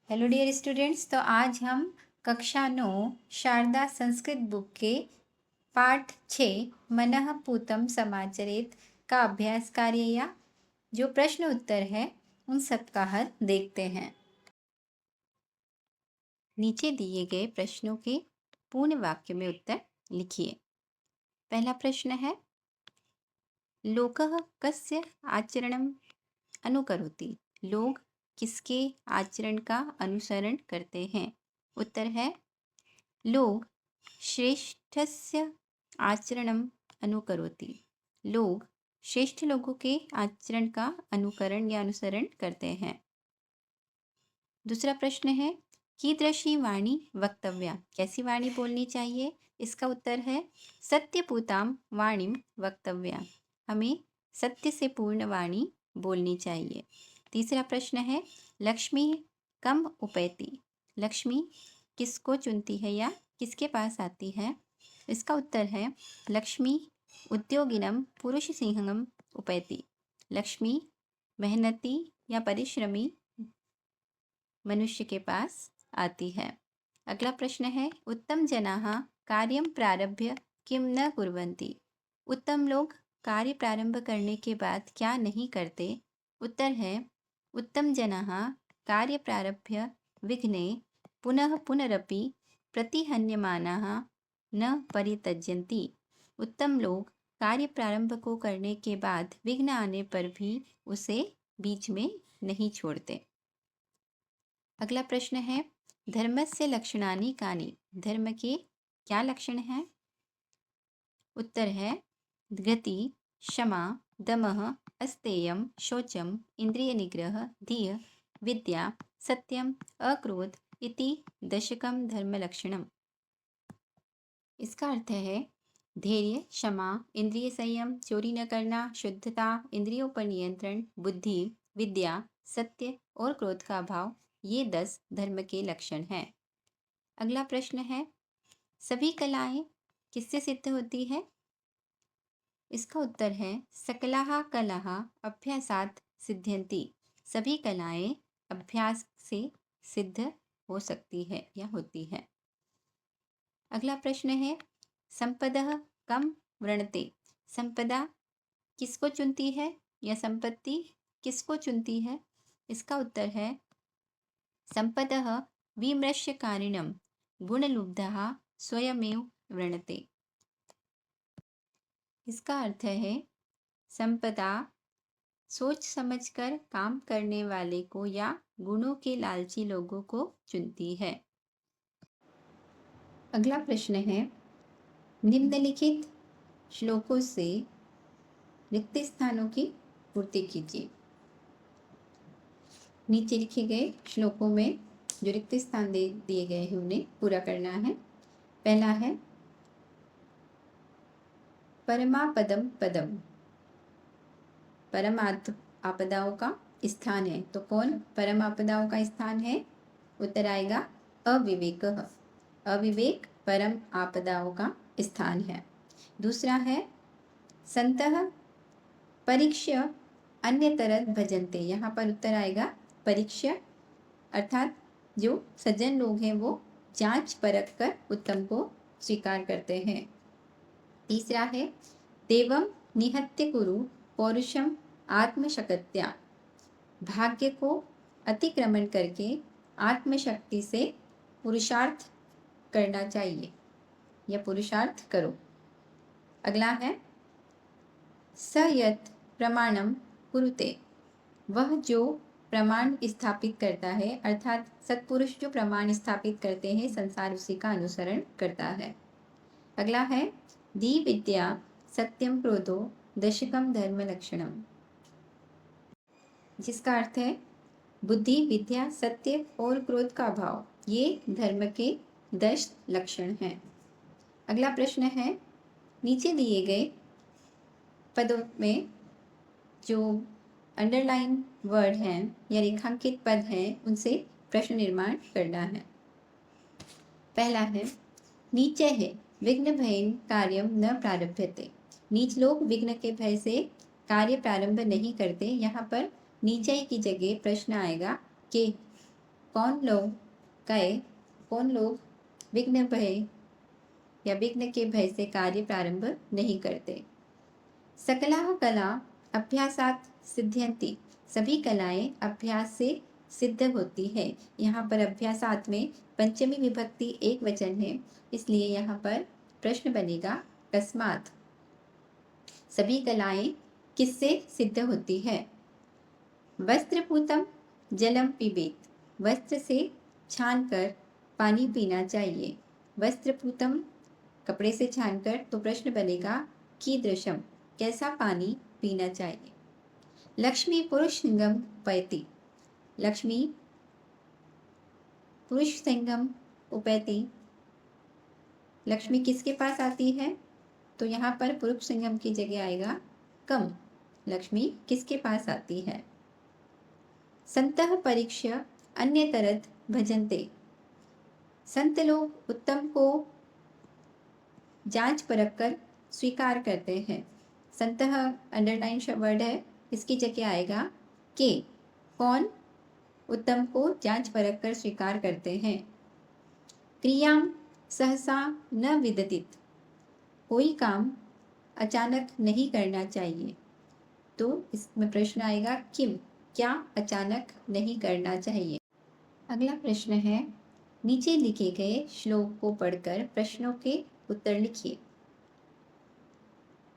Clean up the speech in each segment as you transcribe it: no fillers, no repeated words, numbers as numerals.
Hello dear students. तो आज हम कक्षा 9 शारदा संस्कृत बुक के पाठ 6 मनः पूतं समाचरेत का अभ्यास कार्य या जो प्रश्न उत्तर है उन सब का हल देखते हैं। नीचे दिए गए प्रश्नों के पूर्ण वाक्य में उत्तर लिखिए। पहला प्रश्न है, लोकः कस्य आचरणम् अनुकरोति? लोग किसके आचरण का अनुसरण करते हैं? उत्तर है, लोग श्रेष्ठस्य आचरणम् अनुकरोति। लोग श्रेष्ठ लोगों के आचरण का अनुकरण या अनुसरण करते हैं। दूसरा प्रश्न है, कीदृशी वाणी वक्तव्या? कैसी वाणी बोलनी चाहिए? इसका उत्तर है, सत्यपूतां वाणीं वक्तव्या। हमें सत्य से पूर्ण वाणी बोलनी चाहिए। तीसरा प्रश्न है, लक्ष्मी कम उपैति? लक्ष्मी किसको चुनती है या किसके पास आती है? इसका उत्तर है, लक्ष्मी उद्योगिनम पुरुष सिंहम उपैति। लक्ष्मी मेहनती या परिश्रमी मनुष्य के पास आती है। अगला प्रश्न है, उत्तम जनाः कार्यं प्रारभ्य किं न कुर्वन्ति? उत्तम लोग कार्य प्रारंभ करने के बाद क्या नहीं करते? उत्तर है, उत्तम जनाः कार्य प्रारभ्य विघ्ने पुनः पुनरपि प्रतिहन्यमानाः न परित्यज्यन्ति। उत्तम लोग कार्य प्रारंभ को करने के बाद विघ्न आने पर भी उसे बीच में नहीं छोड़ते। अगला प्रश्न है, धर्मस्य लक्षणानि कानि? धर्म के क्या लक्षण हैं? उत्तर है, गति, क्षमा, दमः, अस्तेयं, शौचम, इंद्रिय निग्रह, धीय, विद्या, सत्यम, अक्रोध इति दशकम धर्म लक्षणम। इसका अर्थ है, धैर्य, क्षमा, इंद्रिय संयम, चोरी न करना, शुद्धता, इंद्रियों पर नियंत्रण, बुद्धि, विद्या, सत्य और क्रोध का अभाव, ये 10 धर्म के लक्षण हैं। अगला प्रश्न है, सभी कलाएं किससे सिद्ध होती है? इसका उत्तर है, सकलाः कलाः अभ्यासात् सिद्ध्यन्ति। सभी कलाएं अभ्यास से सिद्ध हो सकती है या होती है। अगला प्रश्न है, संपदः कम वृणते? संपदा किसको चुनती है या संपत्ति किसको चुनती है? इसका उत्तर है, संपदः विमृश्यकारिणं गुणलुब्धः स्वयमेव वृणते। इसका अर्थ है, संपदा सोच समझकर काम करने वाले को या गुणों के लालची लोगों को चुनती है। अगला प्रश्न है, निम्नलिखित श्लोकों से रिक्त स्थानों की पूर्ति कीजिए। नीचे लिखे गए श्लोकों में जो रिक्त स्थान दिए गए हैं उन्हें पूरा करना है। पहला है, परमापदम पदम। परम आपदाओं का स्थान है, तो कौन परम आपदाओं का स्थान है? उत्तर आएगा, अविवेक। अविवेक परम आपदाओं का स्थान है। दूसरा है, संतः परीक्ष्य अन्यतरत भजन्ते। यहाँ पर उत्तर आएगा परीक्ष्य, अर्थात जो सज्जन लोग हैं वो जांच परख कर उत्तम को स्वीकार करते हैं। तीसरा है, देवम निहत्य कुरु पौरुषम आत्मशक्त्या। भाग्य को अतिक्रमण करके आत्मशक्ति से पुरुषार्थ करना चाहिए या पुरुषार्थ करो। अगला है, स यत् प्रमाणम कुरुते। वह जो प्रमाण स्थापित करता है, अर्थात सत्पुरुष जो प्रमाण स्थापित करते हैं, संसार उसी का अनुसरण करता है। अगला है, धी विद्या सत्यम क्रोधो दशकम धर्म लक्षणम। जिसका अर्थ है, बुद्धि, विद्या, सत्य और क्रोध का भाव, ये धर्म के 10 लक्षण हैं। अगला प्रश्न है, नीचे दिए गए पदों में जो अंडरलाइन वर्ड हैं या रेखांकित पद हैं उनसे प्रश्न निर्माण करना है। पहला है, नीचे है विघ्न भयेन कार्यम न प्रारभ्यते। नीच लोग विघ्न के भय से कार्य प्रारंभ नहीं करते। यहाँ पर नीचे की जगह प्रश्न आएगा कि कौन लोग गए कौन लोग विघ्न भय या विघ्न के भय से कार्य प्रारंभ नहीं करते। सकलाः कला अभ्यासात् सिद्ध्यन्ति, सभी कलाएं अभ्यास से सिद्ध होती है। यहाँ पर अभ्यासात में पंचमी विभक्ति एक वचन है, इसलिए यहाँ पर प्रश्न बनेगा कस्मात्। सभी कलाएं किससे सिद्ध होती है। वस्त्रपूतं जलम पिबेत, वस्त्र से छानकर पानी पीना चाहिए। वस्त्रपूतं कपड़े से छानकर, तो प्रश्न बनेगा कीदृशम, कैसा पानी पीना चाहिए। लक्ष्मी पुरुष सिंगम उपैति, लक्ष्मी पुरुष सिंगम उपैति, लक्ष्मी किसके पास आती है, तो यहाँ पर पुरुष सिंगम की जगह आएगा कम, लक्ष्मी किसके पास आती है। संतः परीक्ष्य अन्यतरत भजन्ते, संत लोग उत्तम को जांच परख कर स्वीकार करते हैं। संतः अंडरलाइन वर्ड है, इसकी जगह आएगा के, कौन उत्तम को जांच परख कर स्वीकार करते हैं। क्रियाम सहसा न विदतित, कोई काम अचानक नहीं करना चाहिए, तो इसमें प्रश्न आएगा किम, क्या अचानक नहीं करना चाहिए। अगला प्रश्न है, नीचे लिखे गए श्लोक को पढ़कर प्रश्नों के उत्तर लिखिए।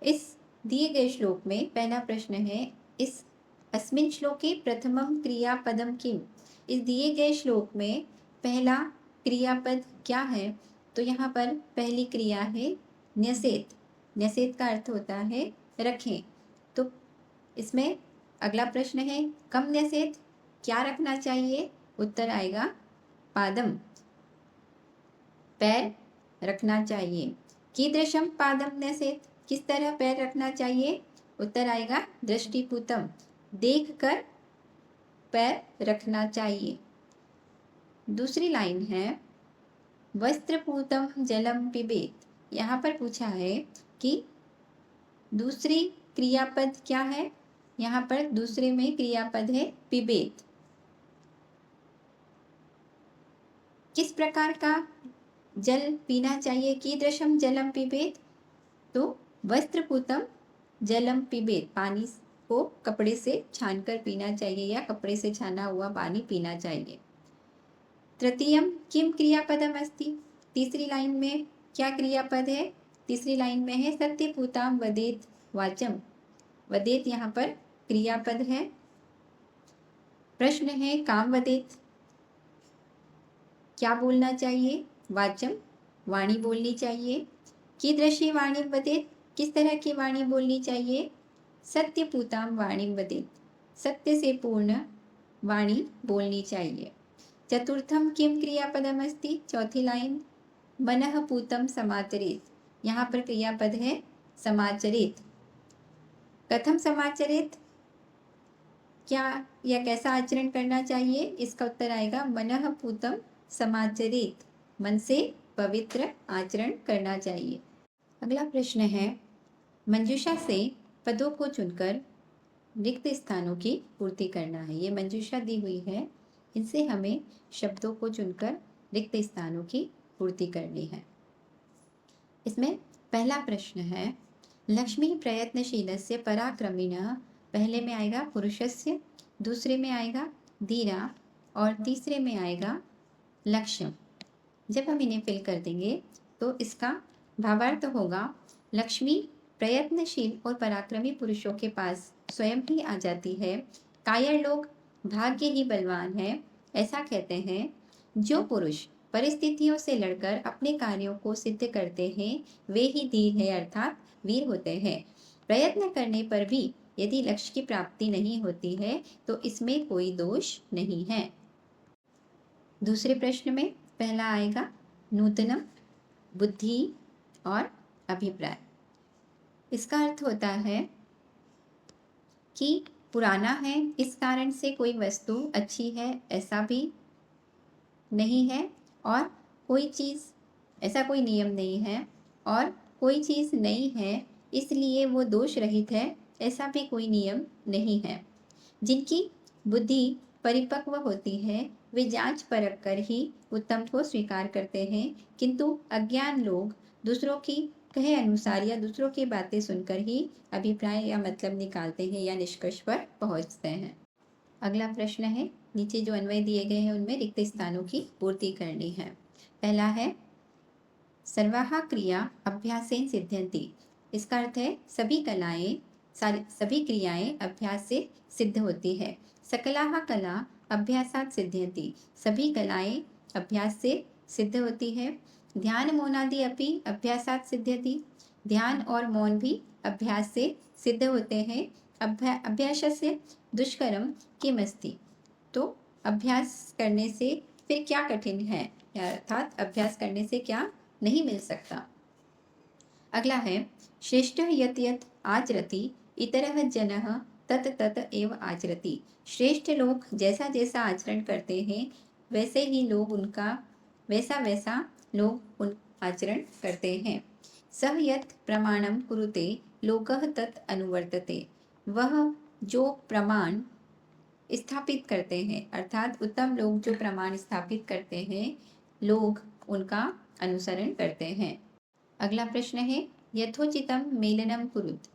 इस दिए गए श्लोक में पहला प्रश्न है, इस अस्मिन् श्लोके प्रथमं क्रियापदम किम, इस दिए गए श्लोक में पहला क्रियापद क्या है, तो यहाँ पर पहली क्रिया है न्यसेत, न्यसेत का अर्थ होता है रखें। तो इसमें अगला प्रश्न है कम न्यसेत, क्या रखना चाहिए, उत्तर आएगा पादम, पैर रखना चाहिए। कीदृशम पादम न्यसेत, किस तरह पैर रखना चाहिए, उत्तर आएगा दृष्टिपूतम, देख कर पैर रखना चाहिए। दूसरी लाइन है वस्त्रपूतम जलम पिबेत, यहाँ पर पूछा है कि दूसरी क्रियापद क्या है, यहाँ पर दूसरे में क्रियापद है पिबेत। किस प्रकार का जल पीना चाहिए, कीदृशम जलम पिबेत, तो वस्त्रपूतम जलम पिबेत, पानी को कपड़े से छानकर पीना चाहिए या कपड़े से छाना हुआ पानी पीना चाहिए। तृतीयम किम क्रियापदम अस्ति, तीसरी लाइन में क्या क्रियापद है, तीसरी लाइन में है सत्यपूताम वदेत वाचम, वदेत यहाँ पर क्रियापद है। प्रश्न है काम वदेत, क्या बोलना चाहिए, वाचम वाणी बोलनी चाहिए। कीदृशी वाणी वदेत, किस तरह की वाणी बोलनी चाहिए, सत्यपूताम वाणी वदेत, सत्य से पूर्ण वाणी बोलनी चाहिए। चतुर्थम किम क्रियापदम अस्ति, चौथी लाइन मनः पूतम समाचरेत, यहाँ पर क्रियापद है समाचरेत। कथम समाचरेत, क्या या कैसा आचरण करना चाहिए, इसका उत्तर आएगा मनः पूतम समाचरेत, मन से पवित्र आचरण करना चाहिए। अगला प्रश्न है मंजूषा से पदों को चुनकर रिक्त स्थानों की पूर्ति करना है। ये मंजूषा दी हुई है, इनसे हमें शब्दों को चुनकर रिक्त स्थानों की पूर्ति करनी है। इसमें पहला प्रश्न है लक्ष्मी प्रयत्नशीलस्य पराक्रमिणः, पहले में आएगा पुरुषस्य, दूसरे में आएगा धीरा और तीसरे में आएगा लक्ष्यम। जब हम इन्हें फिल कर देंगे तो इसका भावार्थ होगा लक्ष्मी प्रयत्नशील और पराक्रमी पुरुषों के पास स्वयं ही आ जाती है। कायर लोग भाग्य ही बलवान है, ऐसा कहते हैं। जो पुरुष परिस्थितियों से लड़कर अपने कार्यों को सिद्ध करते हैं वे ही धीर है, अर्थात वीर होते हैं। प्रयत्न करने पर भी यदि लक्ष्य की प्राप्ति नहीं होती है तो इसमें कोई दोष नहीं है। दूसरे प्रश्न में पहला आएगा नूतनम, बुद्धि और अभिप्राय। इसका अर्थ होता है कि पुराना है इस कारण से कोई वस्तु अच्छी है ऐसा भी नहीं है, और कोई चीज़ ऐसा कोई नियम नहीं है, और कोई चीज़ नई है इसलिए वो दोष रहित है ऐसा भी कोई नियम नहीं है। जिनकी बुद्धि परिपक्व होती है वे जांच परख कर ही उत्तम को स्वीकार करते हैं, किंतु अज्ञान लोग दूसरों की कहे अनुसार या दूसरों की बातें सुनकर ही अभिप्राय या मतलब निकालते हैं या निष्कर्ष पर पहुंचते हैं। अगला प्रश्न है, नीचे जो अन्वय दिए गए हैं उनमें रिक्त स्थानों की पूर्ति करनी है। पहला है सर्वाः क्रिया अभ्यासेन सिद्ध्यन्ति। इसका अर्थ है सभी क्रियाएं अभ्यास से सिद्ध होती है। सकलाः कला अभ्यासात् सिद्ध्यन्ति। सभी कलाएं अभ्यास से सिद्ध होती है। ध्यान मौनादि अपि अभ्यासात् सिद्ध्यति। ध्यान और मौन भी अभ्यास से सिद्ध होते हैं। अभ्यासस्य दुष्करम किमस्ति। तो अभ्यास करने से फिर क्या कठिन है, अर्थात अभ्यास करने से क्या नहीं मिल सकता। अगला है श्रेष्ठ यत् यत् आचरति इतरः जनः तत् तत् एव आचरति। श्रेष्ठ लोग जैसा जैसा आचरण करते हैं वैसे ही लोग उनका वैसा लोग उन आचरण करते हैं। सः यत् प्रमाणं कुरुते लोकः तत् अनुवर्तते। वह जो प्रमाण स्थापित करते हैं, अर्थात उत्तम लोग जो प्रमाण स्थापित करते हैं लोग उनका अनुसरण करते हैं। अगला प्रश्न है यथोचितम मेलनम कुरुत।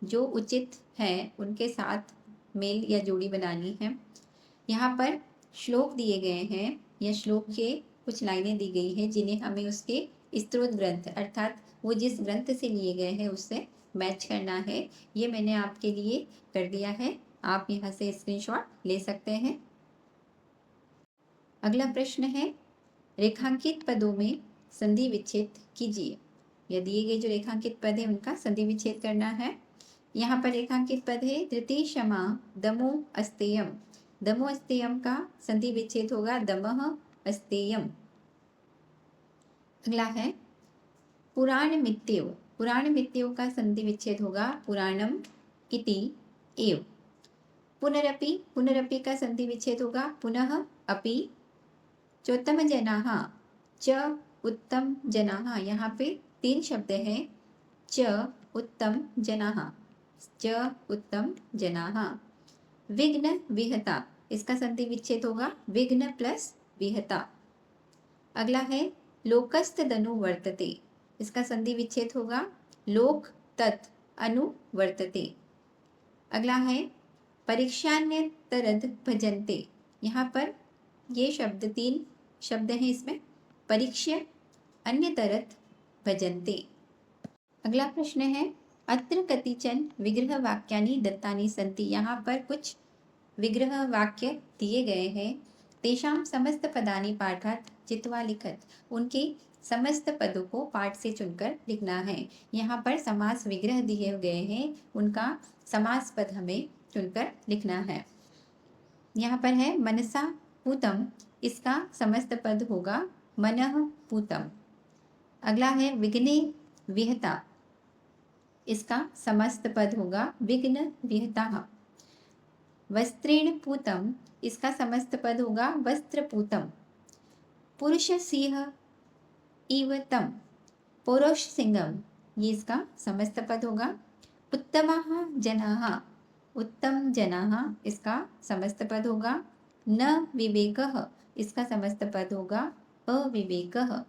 जो उचित है उनके साथ मेल या जोड़ी बनानी है। यहाँ पर श्लोक दिए गए हैं या श्लोक के कुछ लाइनें दी गई हैं जिन्हें हमें उसके स्त्रोत ग्रंथ अर्थात वो जिस ग्रंथ से लिए गए हैं उससे मैच करना है। ये मैंने आपके लिए कर दिया है, आप यहाँ से स्क्रीनशॉट ले सकते हैं। अगला प्रश्न है रेखांकित पदों में संधि विच्छेद कीजिए। या दिए गए जो रेखांकित पद है उनका संधि विच्छेद करना है। यहाँ पर रेखांकित पद है धृति क्षमा दमो अस्तेयम। दमो अस्तेयम का संधि विच्छेद होगा दमः अस्तेयम। अगला है पुराण मित्यव। पुराण मित्यव का संधि विच्छेद होगा पुराणम इति एव। पुनरपि, पुनरपि का संधि विच्छेद होगा पुनः अपि। चोत्तम जनाः च उत्तम जनाः। यहाँ पे 3 शब्द हैं च उत्तम जनाः, च उत्तम जनाः। विघ्न विहता, इसका संधि विच्छेद होगा विघ्न प्लस विहता। अगला है लोकस्त दनु वर्तते। इसका संधि विच्छेद होगा लोक तत् अनु वर्तते। अगला है परीक्षान्यतरद भजन्ते। यहाँ पर ये शब्द 3 शब्द हैं इसमें परीक्ष्य अन्यतरत भजन्ते। अगला प्रश्न है अत्र कतिचन विग्रह वाक्यानि दत्तानि सन्ति। यहाँ पर कुछ विग्रह वाक्य दिए गए हैं। तेषां समस्त पदानि पाठात् चित्वा लिखत। उनके समस्त पदों को पाठ से चुनकर लिखना है। यहाँ पर समास विग्रह दिए गए हैं, उनका समास पद हमें चुनकर लिखना है। यहाँ पर है मनसा पूतम, इसका समस्त पद होगा मनः पूतम। अगला है विघ्ने विहता, इसका समस्त पद होगा विघ्न विहताः। वस्त्रेण पूतम, इसका समस्त पद होगा वस्त्र पूतम। पुरुष सिंह इव तम, पौरुष सिंहम, ये इसका समस्त पद होगा। उत्तमाः जनाः, उत्तम जनाः, इसका समस्त पद होगा। न विवेकः, इसका समस्त पद होगा अविवेकः।